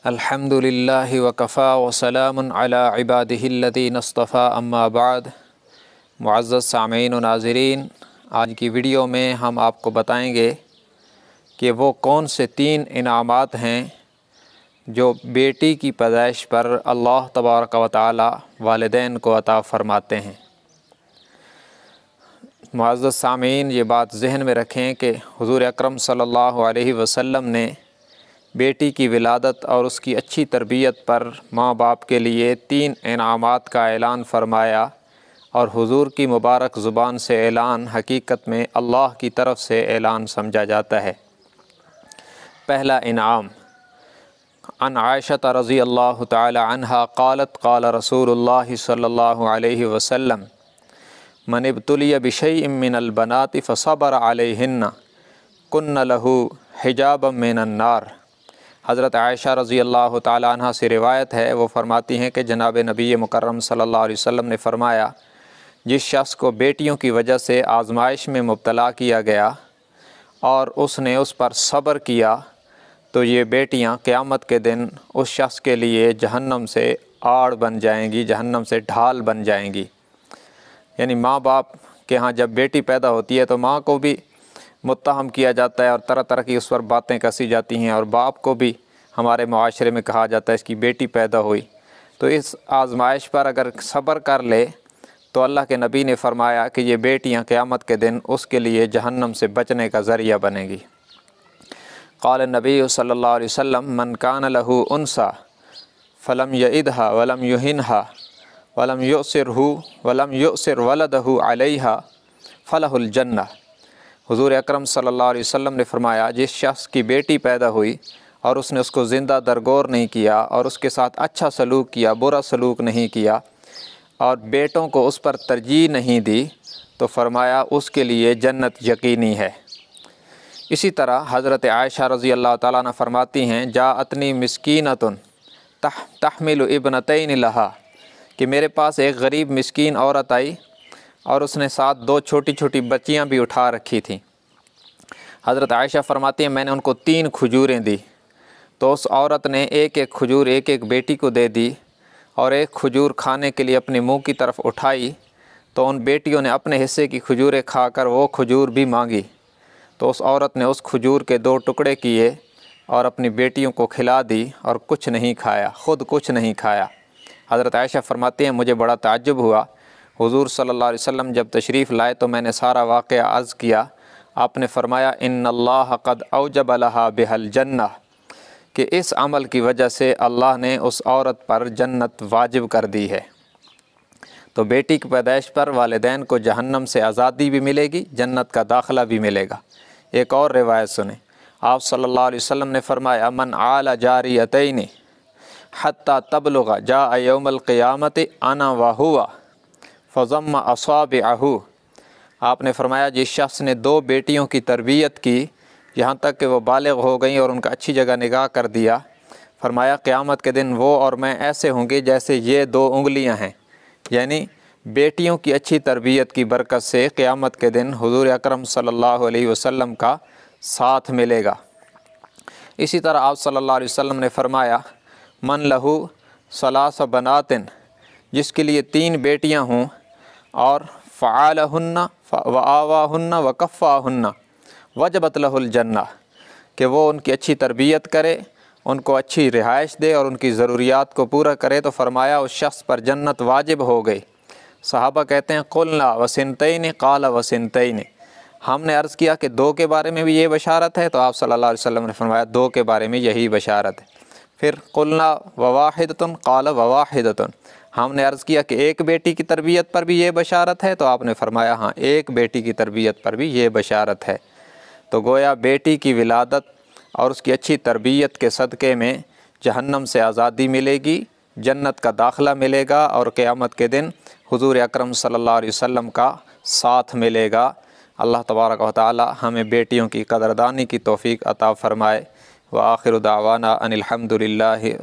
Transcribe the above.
الحمدللہ وکفا وسلام علی عبادہ الذین اصطفیٰ اما بعد۔ معزز سامعین و ناظرین، آج کی ویڈیو میں ہم آپ کو بتائیں گے کہ وہ کون سے 3 انعامات ہیں جو بیٹی کی پیدائش پر اللہ تبارک و تعالی والدین کو عطا فرماتے ہیں۔ معزز سامعین، یہ بات ذہن میں رکھیں کہ حضور اکرم صلی اللہ علیہ وسلم نے بیٹی کی ولادت اور اس کی اچھی تربیت پر ماں باپ کے لیے 3 انعامات کا اعلان فرمایا، اور حضور کی مبارک زبان سے اعلان حقیقت میں اللہ کی طرف سے اعلان سمجھا جاتا ہے۔ پہلا انعام، عن عائشہ رضی اللہ تعالی عنہا قالت قال رسول اللہ صلی اللہ علیہ وسلم من ابتلی بشیء من البنات فصبر علیہن کن لہ حجابا من النار۔ حضرت عائشہ رضی اللہ تعالی عنہ سے روایت ہے، وہ فرماتی ہیں کہ جناب نبی مکرم صلی اللہ علیہ وسلم نے فرمایا، جس شخص کو بیٹیوں کی وجہ سے آزمائش میں مبتلا کیا گیا اور اس نے اس پر صبر کیا تو یہ بیٹیاں قیامت کے دن اس شخص کے لیے جہنم سے آڑ بن جائیں گی، جہنم سے ڈھال بن جائیں گی۔ یعنی ماں باپ کے ہاں جب بیٹی پیدا ہوتی ہے تو ماں کو بھی متہم کیا جاتا ہے اور طرح طرح کی اس پر باتیں کسی جاتی ہیں، اور باپ کو بھی ہمارے معاشرے میں کہا جاتا ہے اس کی بیٹی پیدا ہوئی، تو اس آزمائش پر اگر صبر کر لے تو اللہ کے نبی نے فرمایا کہ یہ بیٹیاں قیامت کے دن اس کے لیے جہنم سے بچنے کا ذریعہ بنیں گی۔ قال النبی صلی اللہ علیہ وسلم من کان لہ انثی فلم یعدھا ولم یہنھا ولم یؤثر ولدہ علیہا فلہ الجنہ۔ حضور اکرم صلی اللہ علیہ وسلم نے فرمایا، جس شخص کی بیٹی پیدا ہوئی اور اس نے اس کو زندہ درگور نہیں کیا اور اس کے ساتھ اچھا سلوک کیا، برا سلوک نہیں کیا، اور بیٹوں کو اس پر ترجیح نہیں دی، تو فرمایا اس کے لیے جنت یقینی ہے۔ اسی طرح حضرت عائشہ رضی اللہ تعالیٰ عنہ فرماتی ہیں، جاءتنی مسکینۃ تحمل ابنتین لہا، کہ میرے پاس ایک غریب مسکین عورت آئی اور اس نے ساتھ 2 چھوٹی چھوٹی بچیاں بھی اٹھا رکھی تھیں۔ حضرت عائشہ فرماتی ہیں میں نے ان کو 3 کھجوریں دی، تو اس عورت نے ایک ایک کھجور ایک ایک بیٹی کو دے دی، اور ایک کھجور کھانے کے لیے اپنے منہ کی طرف اٹھائی تو ان بیٹیوں نے اپنے حصے کی کھجوریں کھا کر وہ کھجور بھی مانگی، تو اس عورت نے اس کھجور کے 2 ٹکڑے کیے اور اپنی بیٹیوں کو کھلا دی اور کچھ نہیں کھایا، خود کچھ نہیں کھایا۔ حضرت عائشہ فرماتی ہیں مجھے بڑا تعجب ہوا، حضور صلی اللہ علیہ وسلم جب تشریف لائے تو میں نے سارا واقعہ عرض کیا۔ آپ نے فرمایا ان اللہ قد اوجب لہا بہ الجنہ، کہ اس عمل کی وجہ سے اللہ نے اس عورت پر جنت واجب کر دی ہے۔ تو بیٹی کی پیدائش پر والدین کو جہنم سے آزادی بھی ملے گی، جنت کا داخلہ بھی ملے گا۔ ایک اور روایت سنیں، آپ صلی اللہ علیہ وسلم نے فرمایا من عال جاریتین حتی تبلغ جاء یوم القیامت انا وہو فضم اصابعہ۔ آپ نے فرمایا جس شخص نے 2 بیٹیوں کی تربیت کی یہاں تک کہ وہ بالغ ہو گئیں اور ان کا اچھی جگہ نکاح کر دیا، فرمایا قیامت کے دن وہ اور میں ایسے ہوں گے جیسے یہ 2 انگلیاں ہیں۔ یعنی بیٹیوں کی اچھی تربیت کی برکت سے قیامت کے دن حضور اکرم صلی اللہ علیہ وسلم کا ساتھ ملے گا۔ اسی طرح آپ صلی اللہ علیہ وسلم نے فرمایا من لہو ثلاث بنات، جس کے لیے 3 بیٹیاں ہوں اور فعالہن وآواہن وکفاہن وجبت لہ الجنہ، کہ وہ ان کی اچھی تربیت کرے، ان کو اچھی رہائش دے اور ان کی ضروریات کو پورا کرے، تو فرمایا اس شخص پر جنت واجب ہو گئی۔ صحابہ کہتے ہیں قلنا وسنتین قال وسنتین، ہم نے عرض کیا کہ 2 کے بارے میں بھی یہ بشارت ہے، تو آپ صلی اللہ علیہ وسلم نے فرمایا 2 کے بارے میں یہی بشارت ہے۔ پھر قلنا وواحدۃ قال وواحدۃ، ہم نے عرض کیا کہ 1 بیٹی کی تربیت پر بھی یہ بشارت ہے، تو آپ نے فرمایا ہاں 1 بیٹی کی تربیت پر بھی یہ بشارت ہے۔ تو گویا بیٹی کی ولادت اور اس کی اچھی تربیت کے صدقے میں جہنم سے آزادی ملے گی، جنت کا داخلہ ملے گا، اور قیامت کے دن حضور اکرم صلی اللہ علیہ وسلم کا ساتھ ملے گا۔ اللہ تبارک و تعالی ہمیں بیٹیوں کی قدردانی کی توفیق عطا فرمائے۔ وآخر دعوانا ان الحمد للہ